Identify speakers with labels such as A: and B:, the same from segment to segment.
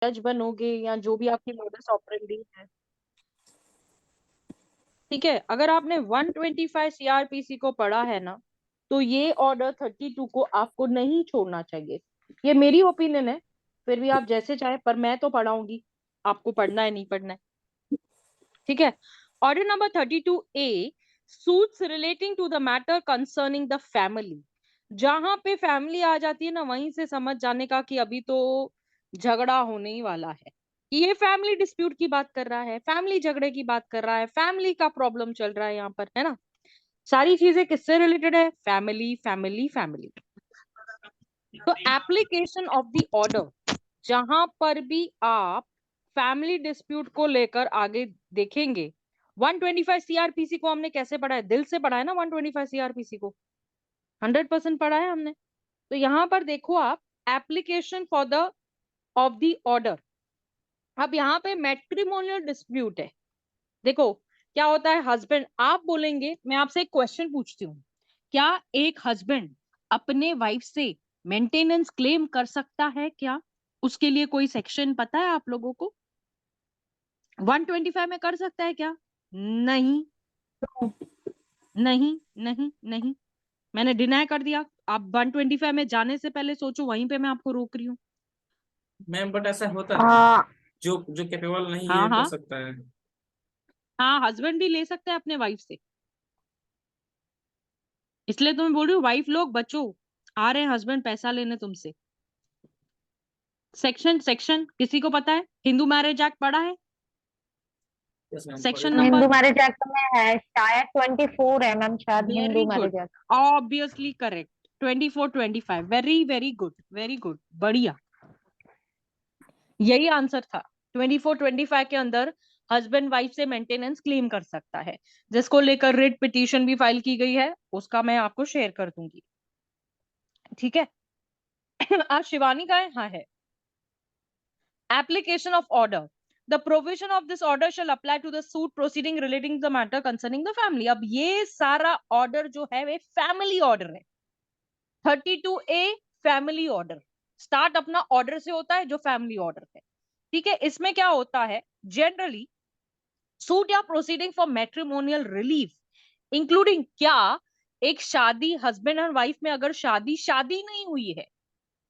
A: जज बनोगे या जो भी आपकी मोडस ऑपरेंडी है, ठीक है, अगर आपने 125 सीआरपीसी को पढ़ा है ना, तो ये ऑर्डर 32 को आपको नहीं छोड़ना चाहिए। ये मेरी ओपिनियन है, फिर भी आप जैसे चाहे, पर मैं तो पढ़ाऊंगी, आपको पढ़ना है नहीं पढ़ना है, ठीक है। Order number 32A, suits relating to the matter concerning the family. जहां पे फैमिली आ जाती है ना, वहीं से समझ जाने का कि अभी तो झगड़ा होने ही वाला है। ये फैमिली डिस्प्यूट की बात कर रहा है, फैमिली झगड़े की बात कर रहा है, फैमिली का प्रॉब्लम चल रहा है यहाँ पर, है ना। सारी चीजें किससे रिलेटेड है? Family family family. तो एप्लीकेशन ऑफ द ऑर्डर, जहां पर भी आप फैमिली डिस्प्यूट को लेकर आगे देखेंगे, 125 सीआरपीसी को हमने कैसे पढ़ा है? दिल से पढ़ा है ना 125 सीआरपीसी को, 100% पढ़ा है हमने। तो यहां पर देखो आप, application for the of the order. अब यहाँ पे मैट्रिमोनियल डिस्प्यूट है। देखो क्या होता है, हस्बैंड, आप बोलेंगे, मैं आपसे एक क्वेश्चन पूछती हूँ, क्या एक हस्बैंड अपने वाइफ से मेंटेनेंस क्लेम कर सकता है क्या? उसके लिए कोई सेक्शन पता है आप लोगों को? 125 में कर सकता है क्या? नहीं, नहीं, नहीं, नहीं। मैंने डिनाई कर दिया। आप 125 में जाने से पहले सोचो, वहीं पे मैं आपको रोक रही हूँ।
B: मैम बट ऐसा होता है,
A: हाँ,
B: जो जो कैपेबल नहीं
A: हाँ,
B: ये कर
A: हाँ,
B: सकता है।
A: हाँ, हस्बैंड भी ले सकता है अपने वाइफ से। इसलिए तो मैं बोल रही हूँ, वाइफ लोग बचो, आ रहे हैं हस्बैंड पैसा लेने तुमसे। सेक्शन सेक्शन किसी को पता है? हिंदू मैरिज एक्ट पढ़ा है?
B: यस मैम,
A: सेक्शन
B: पढ़िए।
A: नंबर,
C: हिंदू मैरिज एक्ट में है शायद 24 है मैम, शायद
A: very
C: Hindu
A: good,
C: marriage act.
A: Obviously correct, 24 25, very very good, very good, बढ़िया, यही आंसर था। 24 25 के अंदर हस्बैंड वाइफ से मेंटेनेंस क्लेम कर सकता है, जिसको लेकर रिट पिटीशन भी फाइल की गई है, उसका मैं आपको शेयर कर दूंगी, ठीक है। आज शिवानी का है, हाँ है। Application of order. The provision of this order shall apply to the suit proceeding relating to the matter concerning the family. अब ये सारा ऑर्डर जो है वे फैमिली ऑर्डर है। 32A फैमिली ऑर्डर, स्टार्ट अपना ऑर्डर से होता है जो फैमिली ऑर्डर है, ठीक है। इसमें क्या होता है, जनरली सूट या proceeding for matrimonial relief, including क्या, एक शादी, हस्बैंड और वाइफ में अगर शादी शादी नहीं हुई है,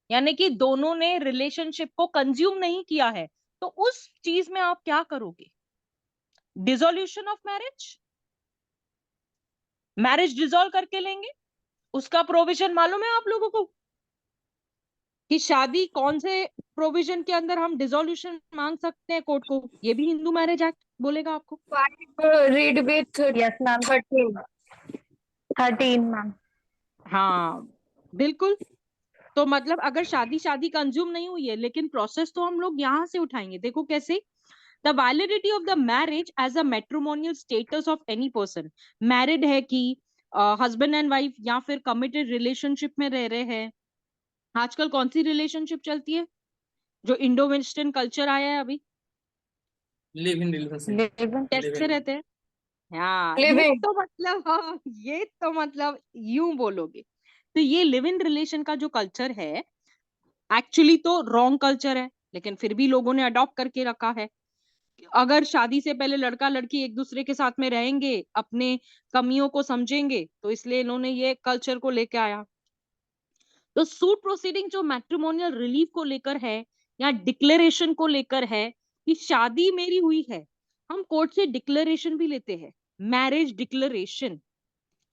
A: यानी कि दोनों ने रिलेशनशिप को कंज्यूम नहीं किया है, तो उस चीज में आप क्या करोगे? Dissolution of marriage, marriage dissolve करके लेंगे। उसका प्रोविजन मालूम है आप लोगों को कि शादी कौन से प्रोविजन के अंदर हम डिसोल्यूशन मांग सकते हैं कोर्ट को? ये भी हिंदू मैरिज एक्ट बोलेगा आपको।
C: Read with yes ma'am 13, 13 ma'am.
A: हाँ, बिल्कुल। तो मतलब अगर शादी शादी कंज्यूम नहीं हुई है, लेकिन प्रोसेस तो हम लोग यहां से उठाएंगे, देखो कैसे। The validity of the marriage as a matrimonial status of any person, married है कि हस्बैंड एंड वाइफ या फिर कमिटेड रिलेशनशिप में रह रहे हैं। आजकल कौन सी रिलेशनशिप चलती है, जो इंडो वेस्टर्न कल्चर आया है अभी?
B: Live in relationship.
C: Living.
B: Live
A: कैसे
B: इन।
A: रहते हैं? हाँ, ये
C: लिविंग।
A: तो मतलब, हाँ, ये तो मतलब यूं बोलोगे तो ये लिव इन रिलेशन का जो कल्चर है, एक्चुअली तो रॉन्ग कल्चर है, लेकिन फिर भी लोगों ने अडॉप्ट करके रखा है। अगर शादी से पहले लड़का लड़की एक दूसरे के साथ में रहेंगे, अपने कमियों को समझेंगे, तो इसलिए इन्होंने ये कल्चर को लेके आया। तो सूट प्रोसीडिंग जो मैट्रिमोनियल रिलीफ को लेकर है या डिक्लेरेशन को लेकर है कि शादी मेरी हुई है, हम कोर्ट से डिक्लेरेशन भी लेते हैं, मैरिज डिक्लेरेशन।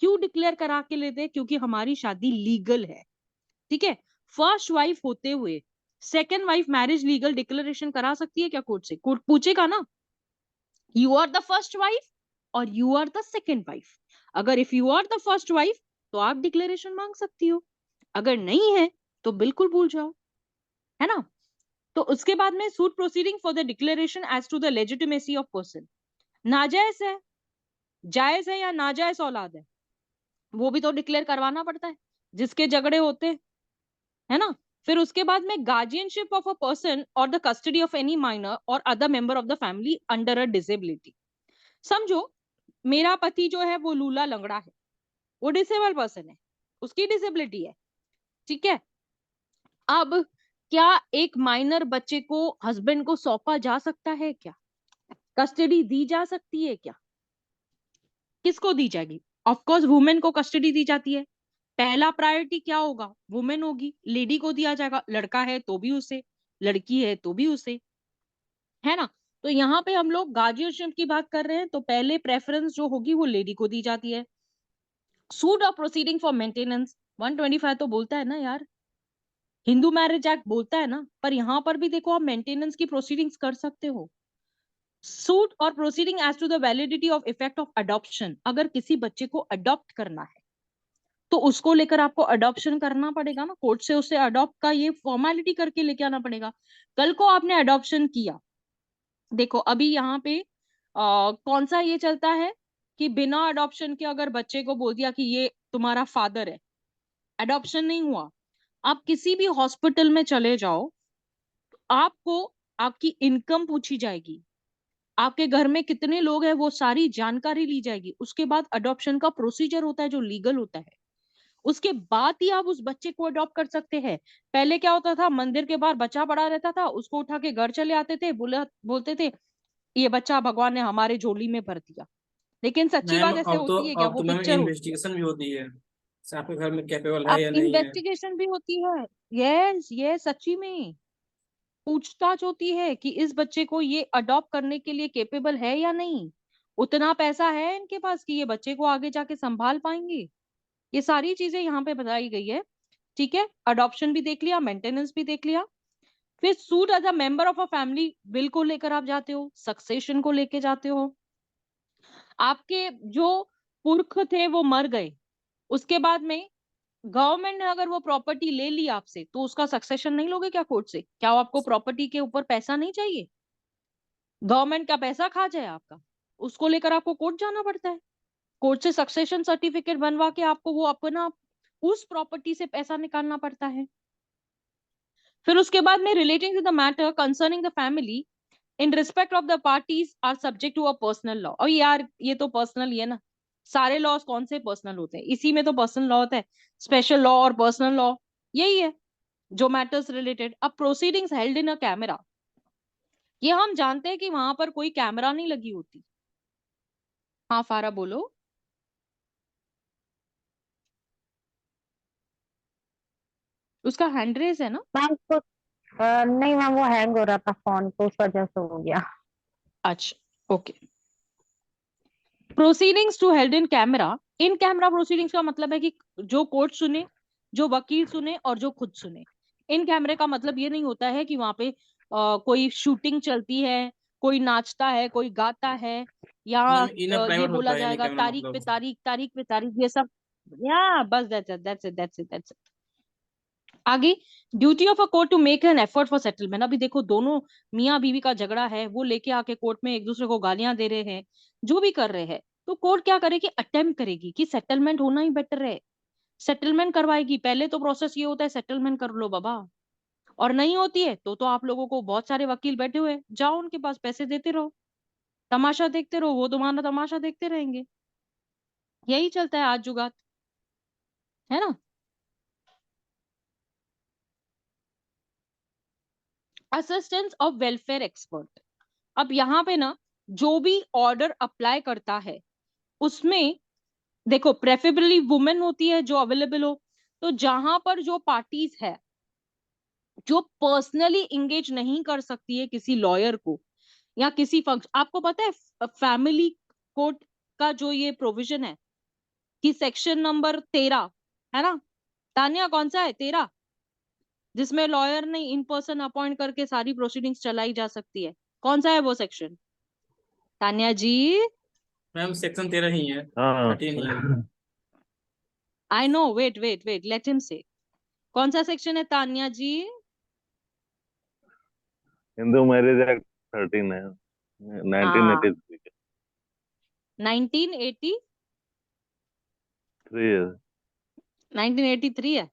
A: क्यों डिक्लेयर करा के लेते हैं? क्योंकि हमारी शादी लीगल है, ठीक है। फर्स्ट वाइफ होते हुए second wife marriage legal declaration करा सकती है क्या कोर्ट से? कोर्ट पूछेगा ना, you are the first wife or you are the second wife. अगर if you are the first wife, तो आप डिक्लेरेशन मांग सकती हो, अगर नहीं है तो बिल्कुल भूल जाओ, है ना। तो उसके बाद में suit proceeding for the declaration as to the legitimacy of person, नाजायज है, जायज है या नाजायज औलाद है, वो भी तो डिक्लेयर करवाना पड़ता है, जिसके झगड़े होते हैं, है ना। फिर उसके बाद में guardianship of a person or the custody of any minor or other member of the family under a disability. समझो, मेरा पति जो है वो लूला लंगड़ा है, वो डिसेबल पर्सन है, उसकी डिसेबिलिटी है, ठीक है। अब क्या एक माइनर बच्चे को हस्बैंड को सौंपा जा सकता है क्या? कस्टडी दी जा सकती है क्या? किसको दी जाएगी? ऑफ कोर्स वुमेन को कस्टडी दी जाती है। पहला प्रायोरिटी क्या होगा? वुमेन होगी, लेडी को दिया जाएगा। लड़का है तो भी उसे, लड़की है तो भी उसे, है ना? तो यहाँ पे हम लोग गार्जियनशिप की बात कर रहे हैं, तो पहले प्रेफरेंस जो होगी वो लेडी को दी जाती है। सूट और प्रोसीडिंग फॉर मेंटेनेंस 125 तो बोलता है ना यार, हिंदू मैरिज एक्ट बोलता है ना, पर यहाँ पर भी देखो आप मेंटेनेंस की प्रोसीडिंग्स कर सकते हो। सूट और proceeding as to the validity of effect of adoption, अगर किसी बच्चे को अडॉप्ट करना है तो उसको लेकर आपको अडॉप्शन करना पड़ेगा ना, कोर्ट से उसे अडॉप्ट का ये फॉर्मेलिटी करके लेके आना पड़ेगा। कल को आपने अडॉप्शन किया, देखो अभी यहाँ पे कौन सा ये चलता है कि बिना अडॉप्शन के अगर बच्चे को बोल दिया कि ये तुम्हारा फादर है, अडॉप्शन नहीं हुआ, आप किसी भी हॉस्पिटल में चले जाओ, आपको आपकी इनकम पूछी जाएगी, आपके घर में कितने लोग हैं वो सारी जानकारी ली जाएगी। उसके बाद अडॉप्शन का प्रोसीजर होता है जो लीगल होता है, उसके बाद ही आप उस बच्चे को अडॉप्ट कर सकते हैं। पहले क्या होता था, मंदिर के बाहर बच्चा पड़ा रहता था, उसको उठा के घर चले आते थे, बोलते थे ये बच्चा भगवान ने हमारे झोली में भर दिया। लेकिन सच्ची
B: मैम
A: बात ऐसे होती है क्या?
B: अब
A: वो
B: तो मैम
A: पिक्चर होती है।
B: इन्वेस्टिगेशन भी होती है, से आपके घर में कैपेबल है
A: अब
B: या नहीं है।
A: इन्वेस्टिगेशन भी होती है, यस ये सच्ची में पूछताछ होती है कि इस बच्चे को ये अडॉप्ट करने के लिए केपेबल है या नहीं, उतना पैसा है इनके पास कि ये बच्चे को आगे जाके संभाल पाएंगे। ये सारी चीजें यहाँ पे बताई गई है। ठीक है, अडॉप्शन भी देख लिया, मेंटेनेंस भी देख लिया। फिर suit as a member of a family bill को लेकर आप जाते हो, सक्सेशन को लेके जाते हो। आपके जो पुरख थे वो मर गए, उसके बाद में गवर्नमेंट ने अगर वो प्रॉपर्टी ले ली आपसे, तो उसका सक्सेशन नहीं लोगे क्या कोर्ट से? क्या आपको प्रॉपर्टी के ऊपर पैसा नहीं चाहिए? गवर्नमेंट का पैसा खा जाए आपका, उसको लेकर आपको कोर्ट जाना पड़ता है। कोर्ट से सक्सेशन सर्टिफिकेट बनवा के आपको वो अपना उस प्रॉपर्टी से पैसा निकालना पड़ता है। फिर उसके बाद में relating to the matter concerning the family in respect of the parties are subject to a personal law. और यार ये तो पर्सनल ही है ना, सारे लॉज कौन से पर्सनल होते हैं? इसी में तो पर्सनल लॉ होता है, स्पेशल लॉ और पर्सनल लॉ यही है जो मैटर्स रिलेटेड। अब proceedings held in a camera, ये हम जानते हैं कि वहां पर कोई कैमरा नहीं लगी होती। हाँ फारा बोलो। उसका हैंड रेस है ना?
C: मैम कुछ नहीं मैम, वो हैंग हो रहा था फोन, तो उस वजह से हो गया।
A: अच्छा okay. Proceedings to held in camera, in camera proceedings का मतलब है कि जो कोर्ट सुने, जो वकील सुने और जो खुद सुने। इन कैमरे का मतलब ये नहीं होता है कि वहां पे कोई शूटिंग चलती है, कोई नाचता है, कोई गाता है, या
B: मैम इन
A: ये
B: प्राइवेट होता
A: बोला
B: है यानी
A: जाएगा
B: कैमरा
A: तारीख पे
B: मतलब।
A: तारीख, तारीख पे तारीख, ये सब। या बस दैट्स इट। आगे, duty of a court to make an effort for settlement. अभी देखो दोनों मियाँ बीवी का झगड़ा है, वो लेके आके कोर्ट में एक दूसरे को गालियां दे रहे हैं, जो भी कर रहे हैं, तो कोर्ट क्या करेगी? अटेम्प्ट करेगी कि सेटलमेंट होना ही बेटर है, सेटलमेंट करवाएगी। पहले तो प्रोसेस ये होता है सेटलमेंट कर लो बाबा, और नहीं होती है तो आप लोगों को बहुत सारे वकील बैठे हुए हैं, जाओ उनके पास पैसे देते रहो, तमाशा देखते रहो, वो तुम्हारा तमाशा देखते रहेंगे। यही चलता है आज जुगात, है ना? Assistance of welfare expert. अब यहाँ पे ना जो भी ऑर्डर अप्लाई करता है उसमें देखो प्रेफरेबली वुमेन होती है जो अवेलेबल हो। तो जहां पर जो पार्टीज है जो पर्सनली इंगेज नहीं कर सकती है किसी लॉयर को या किसी फंक्शन, आपको पता है फैमिली कोर्ट का जो ये प्रोविजन है कि सेक्शन नंबर 13 है ना, तानिया कौन सा है 13, जिसमें लॉयर ने इन पर्सन अपॉइंट करके सारी प्रोसीडिंग्स चलाई जा सकती है, कौन सा है वो section? Tania ji.
B: Ma'am section 13 ही है,
D: हाँ
B: 13 ही है।
A: I know, wait let him say. कौन सा सेक्शन है तानिया जी?
D: हिंदू मैरिज एक्ट 13 है,
A: हाँ
D: 1983 के
A: 1980,
D: 3 है।
A: 1983 है।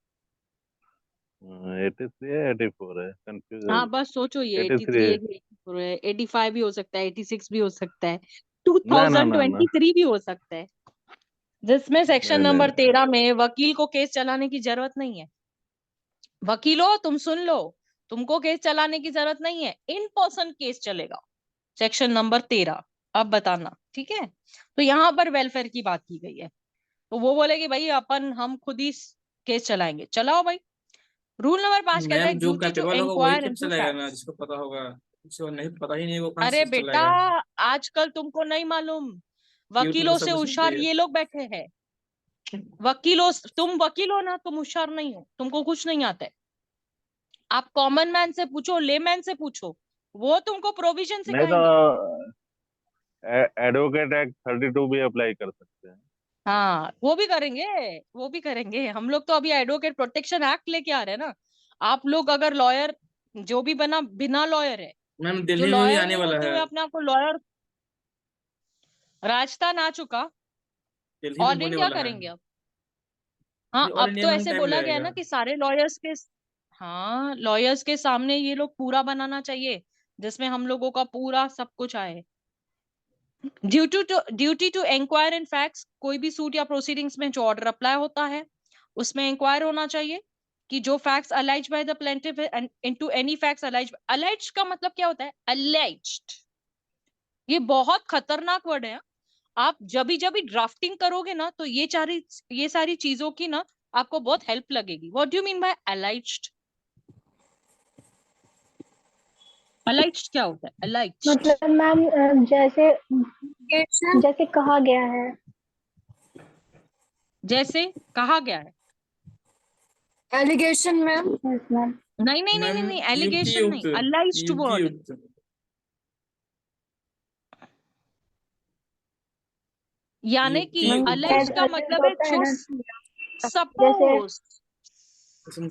D: 83 है 84 है, कंफ्यूज हो
A: हाँ
D: गया।
A: बस सोचो ये
D: 83
A: 83 है
D: है।
A: कि 84 है, 85 भी हो सकता है, 86 भी हो सकता है,
D: ना ना ना ना
A: 2023 भी हो सकता है, जिसमें सेक्शन
D: नहीं नहीं
A: नंबर
D: नहीं
A: 13 में वकील को केस चलाने की जरूरत नहीं है। वकीलों तुम सुन लो, तुमको केस चलाने की जरूरत नहीं है, इन पर्सन केस चलेगा। Section number 13। अब बताना, ठीक है। तो यहाँ पर वेलफेयर की बात की गई है, तो वो बोले कि भाई हम खुद ही केस चलाएंगे, चलाओ भाई। रूल नंबर 5 कहता है
B: मैम जो
A: ड्यूटी टू
B: कैपेबल होगा वही
A: इंक्वायर
B: केस
A: इनटू
B: चलाएगा ना,
A: फैक्ट्स।
B: जिसको पता होगा। जिसको नहीं पता ही नहीं वो कहाँ
A: अरे
B: से
A: बेटा,
B: चलाएगा।
A: आजकल तुमको नहीं मालूम,
B: यूट्यूब पे
A: वकीलों
B: सब
A: से
B: कुछ मिलता ही
A: होशियार
B: है।
A: ये लोग बैठे हैं। तुम वकील हो ना, तुम होशियार नहीं हो, तुमको कुछ नहीं आता है। आप कॉमन मैन से पूछो, लेमैन से पूछो, वो तुमको प्रोविजन
D: नहीं तो
A: सिखाएंगे।
D: एडवोकेट एक्ट 32 भी अप्लाई कर सकते हैं।
A: हाँ, वो भी करेंगे, वो भी करेंगे। हम लोग तो अभी एडवोकेट प्रोटेक्शन एक्ट लेके आ रहे हैं ना। आप लोग अगर लॉयर, जो भी बना बिना लॉयर है,
B: मैम
A: जो
B: दिल्ली में भी
A: लॉयर
B: आने
A: नहीं
B: वाला
A: होते
B: है।
A: हुए अपने आप को लॉयर, राजस्थान आ चुका।
B: दिल्ली में
A: ऑल
B: होने
A: इंडिया
B: वाला है।
A: करेंगे अब। हाँ,
B: ये ऑल
A: अब
B: इंडिया
A: तो
B: में
A: ऐसे
B: टाइम
A: बोला गया है
B: लगेगा।
A: ना कि सारे लॉयर्स के, हाँ, लॉयर्स के सामने ये लोग पूरा बनाना चाहिए, जिसमें हम लोगों का पूरा सब कुछ आए। Duty to inquire in facts, कोई भी सूट या प्रोसीडिंग्स में जो ऑर्डर अप्लाई होता है उसमें इंक्वायर होना चाहिए कि जो facts alleged by the plaintiff into any facts alleged का मतलब क्या होता है, अलाइज्ड। ये बहुत खतरनाक वर्ड है। आप जब भी ड्राफ्टिंग करोगे ना, तो ये सारी चीजों की ना आपको बहुत हेल्प लगेगी। What do you mean by allied? Allied क्या होता है, अलाइज्ड?
C: मतलब मैम जैसे जैसे कहा गया है।
A: जैसे कहा गया है।
C: Allegation ma'am. Yes ma'am.
A: नहीं नहीं नहीं
B: मैम
A: नहीं नहीं,
B: युक्ति
A: एलिगेशन नहीं,
B: युक्त।
A: अलाइज्ड
B: युक्ति
A: वर्ड।
B: युक्त।
A: यानी कि
B: युक्ति युक्त।
A: अलाइज्ड का
C: एलिगेंट
A: मतलब है
C: होता है
A: जो
C: ना, जैसे
A: सपोज,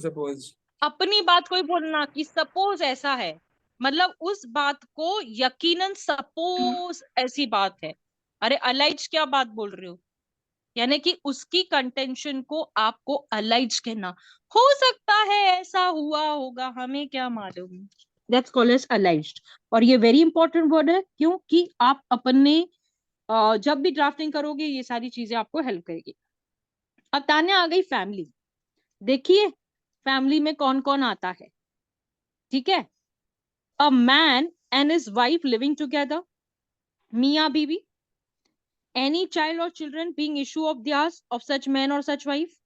B: सपोज।
A: अपनी बात को ही बोलना कि सपोज ऐसा है, मतलब उस बात को यकीनन सपोज ऐसी बात है। अरे अलाइज क्या बात बोल रहे हो, यानी कि उसकी कंटेंशन को आपको अलाइज कहना। हो सकता है ऐसा हुआ होगा, हमें क्या मालूम। That's called as allied. और ये वेरी इंपॉर्टेंट वर्ड है, क्योंकि आप अपने जब भी ड्राफ्टिंग करोगे ये सारी चीजें आपको हेल्प करेगी। अब तान्या आ गई फैमिली। देखिए फैमिली में कौन कौन आता है, ठीक है। A man and his wife living together, मियाँ बीवी। Any child or children being issue of theirs of such man और सच वाइफ,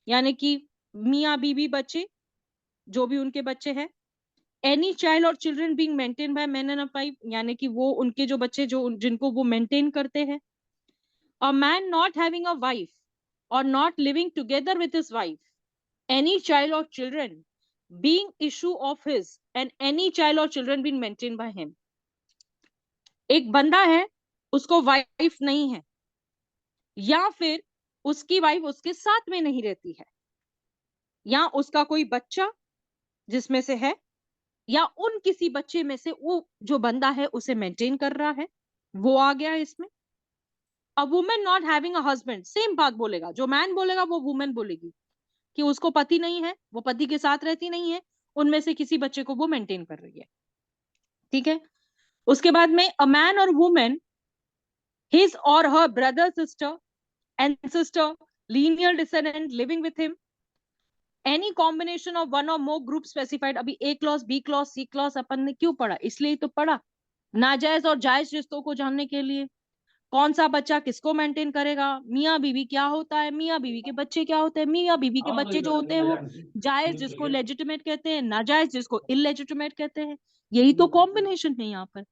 A: यानी कि मियाँ बीवी बच्चे, जो भी उनके बच्चे हैं। Any child or children being maintain by man and wife, यानी कि वो उनके जो बच्चे जो जिनको वो मेंटेन करते हैं। A man not having a wife or not living together with his wife, any child or children being issue of his and any child or children being maintained by him। एक बंदा है, उसको wife नहीं है, या फिर उसकी wife उसके साथ में नहीं रहती है, या उसका कोई बच्चा जिसमें से है, या उन किसी बच्चे में से वो जो बंदा है उसे मेंटेन कर रहा है, वो आ गया इसमें। A woman not having a husband, same बात बोलेगा, जो मैन बोलेगा वो वुमेन बोलेगी कि उसको पति नहीं है, वो पति के साथ रहती नहीं है, उनमें से किसी बच्चे को वो मेंटेन कर रही है, ठीक है। उसके बाद में a man or woman, his or her brother sister ancestor lineal descendant living with him, any combination of one or more group specified. अभी A clause B clause C clause अपन ने क्यों पढ़ा, इसलिए तो पढ़ा, नाजायज और जायज रिश्तों को जानने के लिए। कौन सा बच्चा किसको मेंटेन करेगा, मियाँ बीवी क्या होता है, मियाँ बीवी के बच्चे क्या होते हैं, मियाँ बीवी के बच्चे जो होते हैं वो जायज जिसको लेजिटिमेट कहते हैं, नाजायज जिसको इलेजिटिमेट कहते हैं। यही तो कॉम्बिनेशन है यहाँ पर।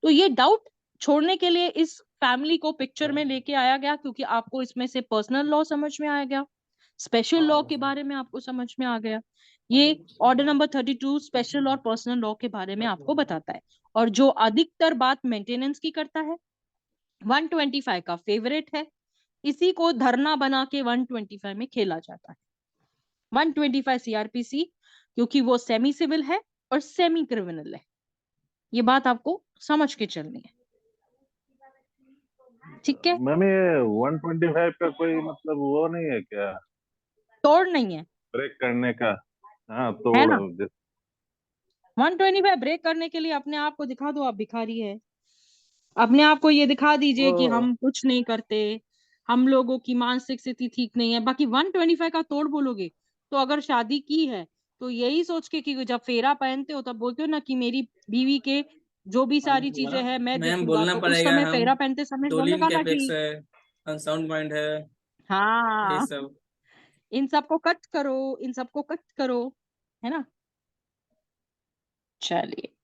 A: तो ये डाउट छोड़ने के लिए इस फैमिली को पिक्चर में लेके आया गया, क्योंकि आपको इसमें से पर्सनल लॉ समझ में आया गया, स्पेशल लॉ के बारे में आपको समझ में आ गया। ये ऑर्डर नंबर 32 स्पेशल और पर्सनल लॉ के बारे में आपको बताता है। और जो अधिकतर बात मेंटेनेंस की करता है, 125 का फेवरेट है, इसी को धरना बना के 125 में खेला जाता है। 125 सीआरपीसी, क्योंकि वो सेमी सिविल है और सेमी क्रिमिनल है। ये बात आपको समझ के चलनी है, ठीक है।
D: मैम ये 125 का कोई मतलब वो नहीं है क्या,
A: तोड़ नहीं है,
D: ब्रेक करने का? हाँ
A: है
D: तोड़
A: ना। 125 ब्रेक करने के लिए अपने आप को दिखा दो आप भिखारी है, अपने आप को ये दिखा दीजिए कि
D: वो
A: हम कुछ नहीं करते, हम लोगों की मानसिक स्थिति ठीक नहीं है। बाकी 125 का तोड़ बोलोगे, तो अगर शादी की है तो यही सोच के कि जब फेरा पहनते हो तब बोलते हो ना कि मेरी बीवी के जो भी सारी चीजें हैं मैं
B: मैम
A: देखूंगा,
B: बोलना
A: तो उस
B: पड़ेगा,
A: समय
B: हम
A: फेरा पहनते समय बोलने
B: डोलिन
A: का ना
B: कैपेक्स
A: कि
B: है, अनसाउंड माइंड है, ये
A: हाँ
B: सब।
A: इन सबको कट करो, इन सबको कट करो, है ना। चलिए।